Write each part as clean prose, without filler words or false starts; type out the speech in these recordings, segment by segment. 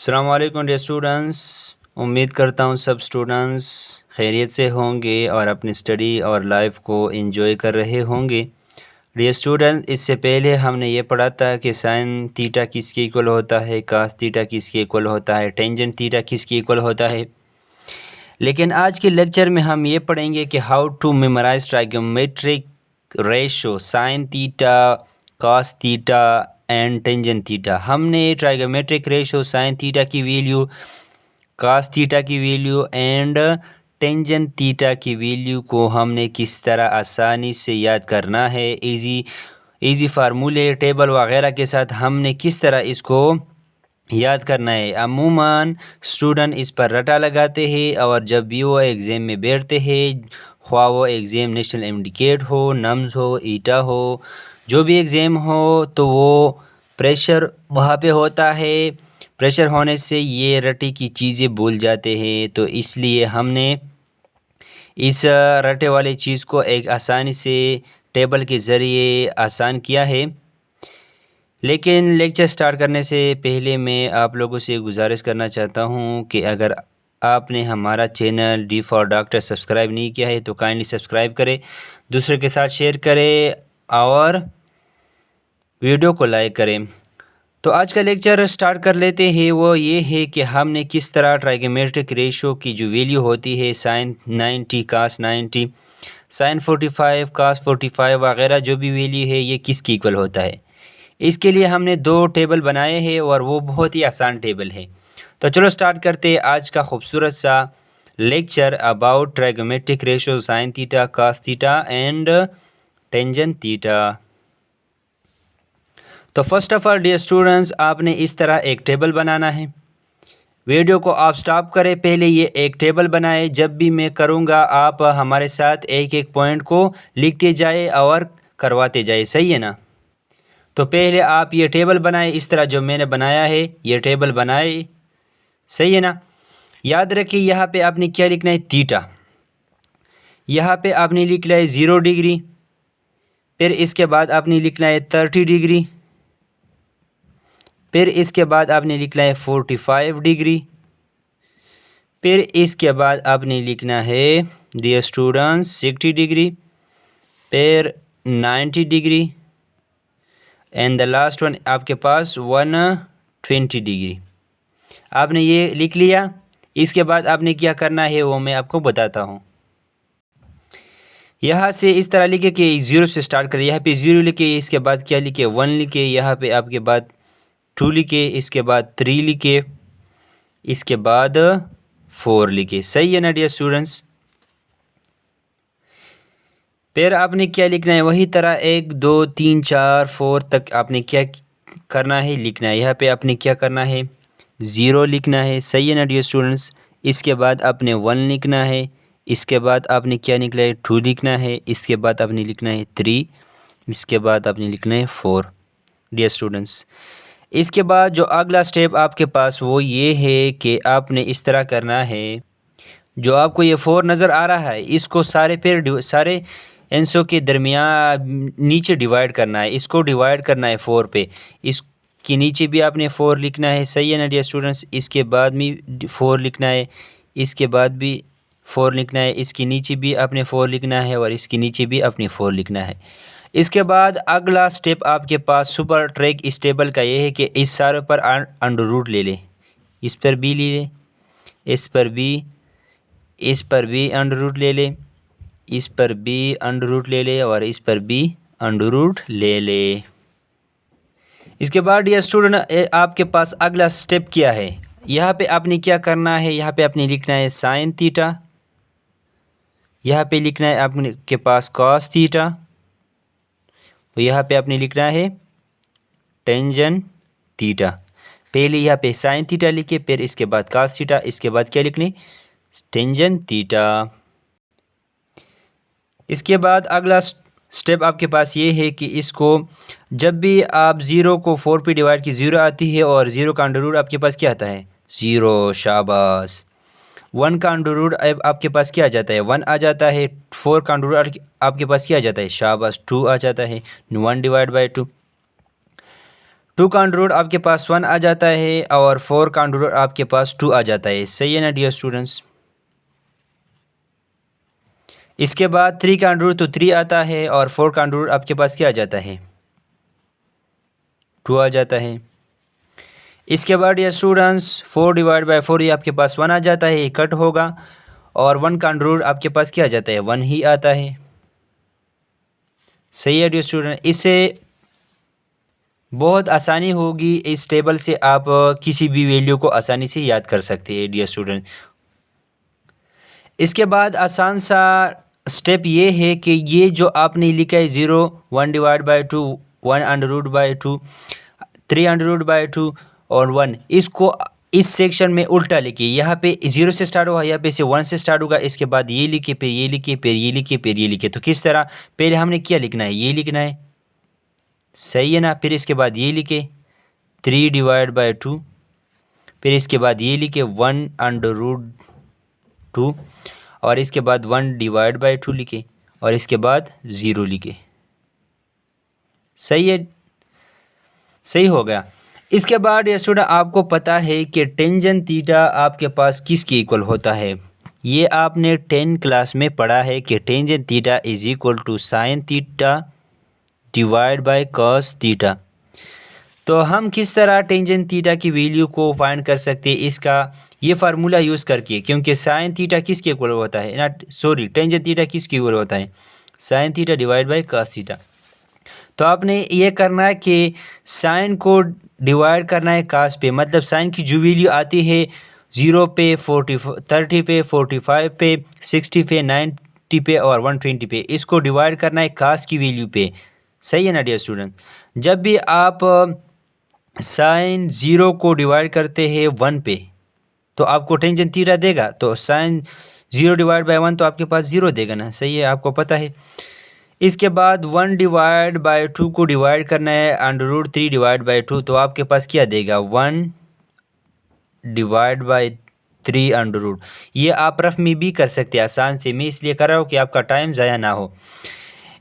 अस्सलाम वालेकुम dear students. उम्मीद करता हूँ सब स्टूडेंट्स खैरियत से होंगे और अपनी स्टडी और लाइफ को एंजॉय कर रहे होंगे। डियर स्टूडेंट, इससे पहले हमने ये पढ़ा था कि साइन थीटा किसके इक्वल होता है, कास थीटा किसके इक्वल होता है, टेंजेंट थीटा किसके इक्वल होता है। लेकिन आज के लेक्चर में हम ये पढ़ेंगे कि how to memorise trigonometric ratio sine theta, cos theta and tangent theta. हमने ट्राइगोमेट्रिक रेशो साइन थीटा की वैल्यू, कॉस थीटा की वैल्यू एंड टेंजेंट थीटा की वैल्यू को हमने किस तरह आसानी से याद करना है, इजी फार्मूले टेबल वगैरह के साथ हमने किस तरह इसको याद करना है। अमूमन स्टूडेंट इस पर रटा लगाते हैं और जब भी वो एग्ज़ाम में बैठते हैं, ख्वाह वो एग्ज़ाम नेशनल एमडीकेट हो, नम्स हो, ईटा हो, जो भी एग्ज़ाम हो, तो वो प्रेशर वहाँ पे होता है। प्रेशर होने से ये रटे की चीज़ें भूल जाते हैं, तो इसलिए हमने इस रटे वाली चीज़ को एक आसानी से टेबल के ज़रिए आसान किया है। लेकिन लेक्चर स्टार्ट करने से पहले मैं आप लोगों से गुजारिश करना चाहता हूं कि अगर आपने हमारा channel D for doctor subscribe नहीं किया है तो काइंडली सब्सक्राइब करें, दूसरे के साथ शेयर करें और वीडियो को लाइक करें। तो आज का लेक्चर स्टार्ट कर लेते हैं। वो ये है कि हमने किस तरह ट्राइगोमेट्रिक रेशो की जो वैल्यू होती है साइन 90, कास 90, साइन 45, कास 45 वगैरह जो भी वैल्यू है ये किसकी इक्वल होता है। इसके लिए हमने दो टेबल बनाए हैं और वो बहुत ही आसान टेबल है। तो चलो स्टार्ट करते हैं आज का खूबसूरत सा lecture about trigonometric ratio sine theta, cos theta and tangent theta. तो first of all dear students, आपने इस तरह एक टेबल बनाना है। वीडियो को आप स्टॉप करें, पहले ये एक टेबल बनाए। जब भी मैं करूँगा आप हमारे साथ एक एक पॉइंट को लिखते जाए और करवाते जाए, सही है ना। तो पहले आप ये टेबल बनाए, इस तरह जो मैंने बनाया है ये टेबल बनाए, सही है ना। याद रखिए यहाँ पे आपने क्या लिखना है, थीटा। यहाँ पे आपने लिखना है 0 डिग्री, फिर इसके बाद आपने लिखना है 30 डिग्री, फिर इसके बाद आपने लिखना है 45 डिग्री, फिर इसके बाद आपने लिखना है डियर स्टूडेंट्स 60 डिग्री, फिर 90 degree and the last one आपके पास 120 डिग्री। आपने ये लिख लिया। इसके बाद आपने क्या करना है वो मैं आपको बताता हूँ। यहाँ से इस तरह लिखे कि 0 से स्टार्ट करें। यहाँ पे 0 लिखे, इसके बाद क्या लिखे 1 लिखे, यहाँ पे आपके बाद 2 लिखे, इसके बाद 3 लिखे, इसके बाद 4 लिखे, सही है ना डियर स्टूडेंट्स। फिर आपने क्या लिखना है, वही तरह 1 2 3 4 4 तक आपने क्या करना है, लिखना है। यहाँ पे आपने क्या करना है, 0 लिखना है, सही है ना डियर स्टूडेंट्स। इसके बाद आपने 1 लिखना है, इसके बाद आपने क्या निकला है 2 लिखना है, इसके बाद आपने लिखना है 3, इसके बाद आपने लिखना है 4 डियर स्टूडेंट्स। इसके बाद जो अगला स्टेप आपके पास वो ये है कि आपने इस तरह करना है, जो आपको ये 4 नज़र आ रहा है इसको सारे एंसों के दरमियान नीचे डिवाइड करना है, इसको डिवाइड करना है 4 पे। इसके नीचे भी आपने 4 लिखना है, सही है ना डियर स्टूडेंट्स। इसके बाद भी 4 लिखना है, इसके बाद भी 4 लिखना है, इसके नीचे भी आपने 4 लिखना है और इसके नीचे भी आपने 4 लिखना है। इसके बाद अगला स्टेप आपके पास सुपर ट्रैक इस टेबल का ये है कि इस सारे पर अंडर रूट ले लें, इस पर भी ले लें, इस पर भी अंडर रूट ले लें, इस पर भी अंडर रूट ले ले और इस पर भी अंडर रूट ले ले। इसके बाद डियर स्टूडेंट आपके पास अगला स्टेप क्या है, यहाँ पे आपने क्या करना है, यहाँ पे आपने लिखना है साइन थीटा, यहाँ पे लिखना है आपके पास कॉस थीटा, और यहाँ पे आपने लिखना है टेंजेंट थीटा। पहले यहाँ पे साइन थीटा लिखे, फिर इसके बाद कॉस थीटा, इसके बाद क्या लिखने, टेंजेंट थीटा। इसके बाद अगला स्टेप आपके पास ये है कि इसको जब भी आप 0 को 4 पे डिवाइड की 0 आती है और 0 का अंडर रूट आपके पास क्या आता है 0, शाबाश। 1 का अंडर रूट आपके पास क्या आ जाता है 1 आ जाता है, 4 का अंडर रूट आपके पास क्या आ जाता है शाबाश 2 आ जाता है, 1 डिवाइड बाई 2। 2 का अंडर रूट आपके पास 1 आ जाता है और 4 का अंडर रूट आपके पास 2 आ जाता है। सही है ना डियर स्टूडेंट्स। इसके बाद 3 का अंडर रूट तो 3 आता है और 4 का अंडर रूट आपके पास क्या आ जाता है, 2 आ जाता है। इसके बाद डियर स्टूडेंट्स 4 डिवाइड बाय 4 ये आपके पास 1 आ जाता है, ये कट होगा और 1 का अंडर रूट आपके पास क्या आ जाता है, 1 ही आता है। सही है डियर स्टूडेंट। इससे बहुत आसानी होगी, इस टेबल से आप किसी भी वैल्यू को आसानी से याद कर सकते हैं डियर स्टूडेंट। इसके बाद आसान सा स्टेप ये है कि ये जो आपने लिखा है 0, 1 divide by 2, 1 under root by 2, 3 under root by 2 और 1, इसको इस सेक्शन में उल्टा लिखिए। यहाँ पे 0 से स्टार्ट होगा, यहाँ पे से 1 से स्टार्ट होगा, इसके बाद ये लिखिए, फिर ये लिखिए, फिर ये लिखिए, फिर ये लिखिए। तो किस तरह, पहले हमने क्या लिखना है, ये लिखना है, सही है ना। फिर इसके बाद ये लिखे 3 डिवाइड बाई 2, फिर इसके बाद ये लिखे 1 अंडर रूट 2 और इसके बाद 1 डिवाइड बाई 2 लिखे और इसके बाद 0 लिखे। सही है, सही हो गया। इसके बाद ये स्टूडेंट आपको पता है कि टेंजेंट थीटा आपके पास किसके इक्वल होता है। ये आपने 10 क्लास में पढ़ा है कि tangent theta is equal to sine theta divide by cos theta. तो हम किस तरह टेंजेंट थीटा की वैल्यू को फाइंड कर सकते हैं, इसका ये फार्मूला यूज़ करके, क्योंकि साइन थीटा किसके इक्वल होता है ना, सॉरी टेंजेंट थीटा किसके इक्वल होता है, sign theta divide by cos theta. तो आपने ये करना है कि साइन को डिवाइड करना है कास पे, मतलब साइन की जो वैल्यू आती है 0 पे, 30 पे, 45 पे, 60 पे, 90 पे और 120 पे, इसको डिवाइड करना है कास की वैल्यू पे। सही है ना डियर स्टूडेंट। जब भी आप साइन 0 को डिवाइड करते हैं 1 पे तो आपको टेंजेंट थीटा देगा, तो साइन 0 डिवाइड बाय 1 तो आपके पास 0 देगा ना, सही है, आपको पता है। इसके बाद 1 डिवाइड बाय 2 को डिवाइड करना है अंडर रूट 3 डिवाइड बाय 2, तो आपके पास क्या देगा, 1 डिवाइड बाय 3 अंडर रूट। ये आप रफ में भी कर सकते हैं आसान से, मैं इसलिए कर रहा हूँ कि आपका टाइम ज़ाया ना हो।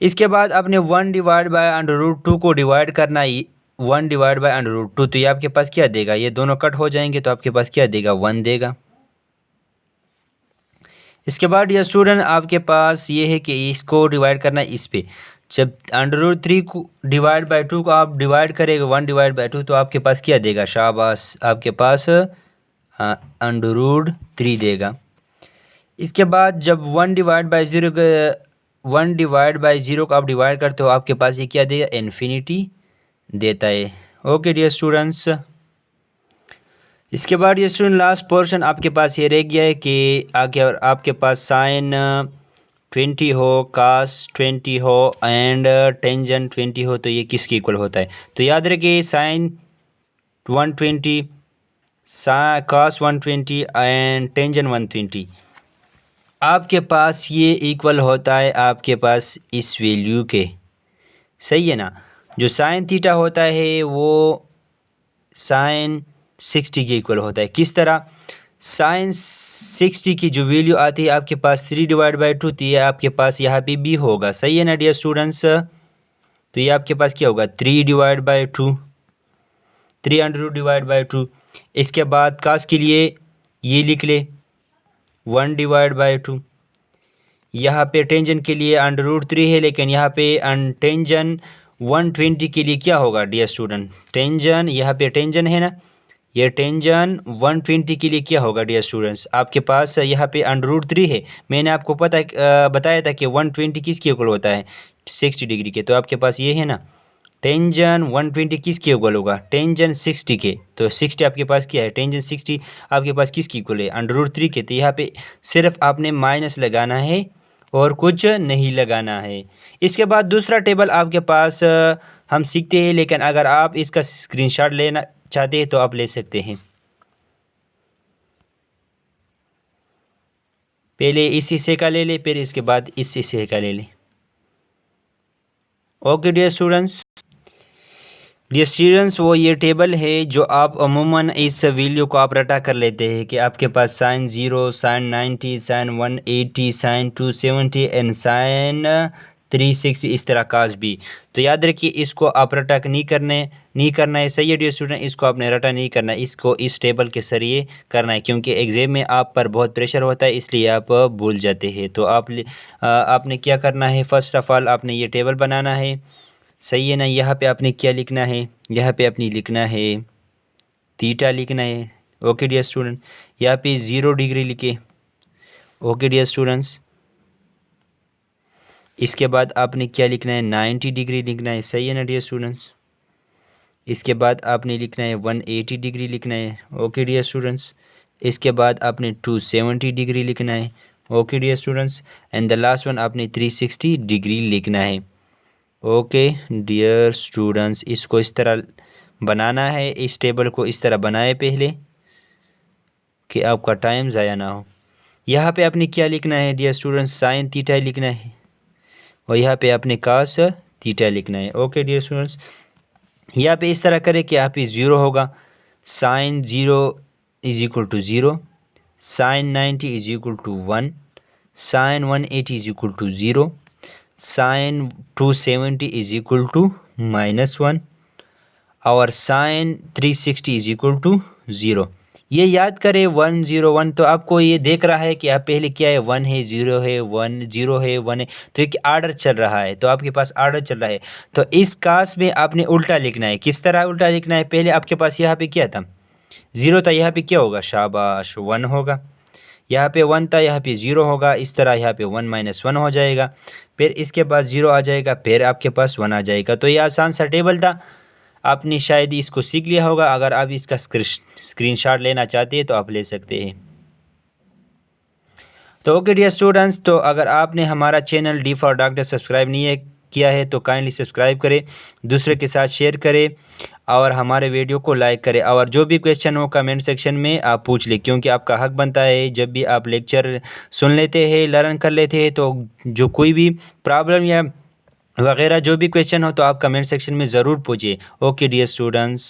इसके बाद आपने 1 डिवाइड बाय अंडर रूट 2 को डिवाइड करना है 1 डिवाइड बाय अंडर रूट 2, तो ये आपके पास क्या देगा, ये दोनों कट हो जाएंगे तो आपके पास क्या देगा, 1 देगा। इसके बाद ये स्टूडेंट आपके पास ये है कि इसको डिवाइड करना है इस पे। जब अंडर रूट 3 को डिवाइड बाय 2 को आप डिवाइड करेंगे 1 डिवाइड बाय 2, तो आपके पास क्या देगा, शाबाश, आपके पास अंडर रूट 3 देगा। इसके बाद जब 1 डिवाइड बाय 0 को आप डिवाइड करते हो आपके पास ये क्या देगा, इन्फिनिटी देता है। Okay dear students. इसके बाद ये स्टूडेंट लास्ट पोर्शन आपके पास ये रह गया है कि आगे आपके पास साइन 20 हो, कास 20 हो एंड टेंजेंट 20 हो, तो ये किसके इक्वल होता है। तो याद रखिए साइन 120, कास 120 एंड टेंजेंट 120, आपके पास ये इक्वल होता है आपके पास इस वैल्यू के। सही है ना। जो साइन थीटा होता है वो साइन 60 के इक्वल होता है। किस तरह, साइन 60 की जो वैल्यू आती है आपके पास 3 डिवाइड बाई 2 थी, आपके पास यहाँ पे भी होगा। सही है ना डियर स्टूडेंट्स। तो ये आपके पास क्या होगा, 3 divide by 2, 3 under root divide by 2। इसके बाद कास के लिए ये लिख ले 1 डिवाइड बाई 2। यहाँ पे टेंजेंट के लिए अंडर रूट 3 है, लेकिन यहाँ पे टेंजेंट 120 के लिए क्या होगा डियर स्टूडेंट, टेंजेंट, यहाँ पे टेंजेंट है ना, ये टेंजेंट 120 के लिए क्या होगा डियर स्टूडेंट्स, आपके पास यहाँ पे अंडर रूट 3 है। मैंने आपको बताया था कि 120 किसके इक्वल होता है, 60 डिग्री के। तो आपके पास ये है ना, टेंजेंट 120 किसके इक्वल होगा, टेंजेंट 60 के। तो 60 आपके पास क्या है, टेंजेंट 60 आपके पास किसके इक्वल है, अंडर रूट 3 के। तो यहाँ पे सिर्फ आपने माइनस लगाना है और कुछ नहीं लगाना है। इसके बाद दूसरा टेबल आपके पास हम सीखते हैं, लेकिन अगर आप इसका स्क्रीनशॉट लेना चाहते हैं तो आप ले सकते हैं। पहले इस हिस्से का ले ले, फिर इसके बाद इस हिस्से का ले ले। Okay dear students. Dear students, वो ये टेबल है जो आप अमूमन इस वैल्यू को आप रटा कर लेते हैं कि आपके पास sine 0, sine 90, sine 180, sine 270 and sine 360 इस तरह कास बी। तो याद रखिए इसको आप रटा नहीं करना है। सही है डियर स्टूडेंट, इसको आपने रटा नहीं करना है, इसको इस टेबल के जरिए करना है, क्योंकि एग्ज़ाम में आप पर बहुत प्रेशर होता है इसलिए आप भूल जाते हैं। तो आपने क्या करना है, फ़र्स्ट ऑफ़ ऑल आपने ये टेबल बनाना है। सही है ना। यहाँ पे आपने क्या लिखना है, यहाँ पे अपनी लिखना है थीटा लिखना है। ओके डियर स्टूडेंट, यहाँ पे 0 डिग्री लिखे। ओके डियर स्टूडेंट्स, इसके बाद आपने क्या लिखना है, 90 डिग्री लिखना है। सही है ना डियर स्टूडेंट्स। इसके बाद आपने लिखना है 180 डिग्री लिखना है। ओके डियर स्टूडेंट्स, इसके बाद आपने 270 डिग्री लिखना है। Okay dear students, and the last one आपने 360 डिग्री लिखना है। ओके डियर स्टूडेंट्स, इसको इस तरह बनाना है, इस टेबल को इस तरह बनाए पहले कि आपका टाइम ज़ाया ना हो। यहाँ पे आपने क्या लिखना है डियर स्टूडेंट्स, साइन थीटा लिखना है, और यहाँ पे आपने कास थीटा लिखना है। ओके डियर स्टूडेंट्स, यहाँ पे इस तरह करें कि यहाँ पे 0 होगा, sine 0 is equal to 0, sine 90 is equal to 1, sine 180 is equal to 0, sine 270 is equal to -1, और साइन 360 इज इक्वल टू 0। ये याद करें 1 0 1, तो आपको ये देख रहा है कि आप पहले क्या है, 1 है, 0 है, 1 0 है, 1 है, तो एक आर्डर चल रहा है, तो आपके पास आर्डर चल रहा है। तो इस कास में आपने उल्टा लिखना है। किस तरह उल्टा लिखना है, पहले आपके पास यहाँ पे क्या था, 0 था, यहाँ पे क्या होगा, शाबाश 1 होगा। यहाँ पे 1 था, यहाँ पे 0 होगा। इस तरह यहाँ पे 1 - 1 हो जाएगा, फिर इसके बाद 0 आ जाएगा, फिर आपके पास 1 आ जाएगा। तो ये आसान सा टेबल था, आपने शायद इसको सीख लिया होगा। अगर आप इसका स्क्रीनशॉट लेना चाहते हैं तो आप ले सकते हैं। तो ओके डियर स्टूडेंट्स, तो अगर आपने हमारा channel D for doctor subscribe नहीं किया है तो काइंडली सब्सक्राइब करें, दूसरे के साथ शेयर करें, और हमारे वीडियो को लाइक करें। और जो भी क्वेश्चन हो कमेंट सेक्शन में आप पूछ लें, क्योंकि आपका हक बनता है। जब भी आप लेक्चर सुन लेते हैं, लर्न कर लेते हैं, तो जो कोई भी प्रॉब्लम या वगैरह जो भी क्वेश्चन हो तो आप कमेंट सेक्शन में ज़रूर पूछिए। Okay dear students.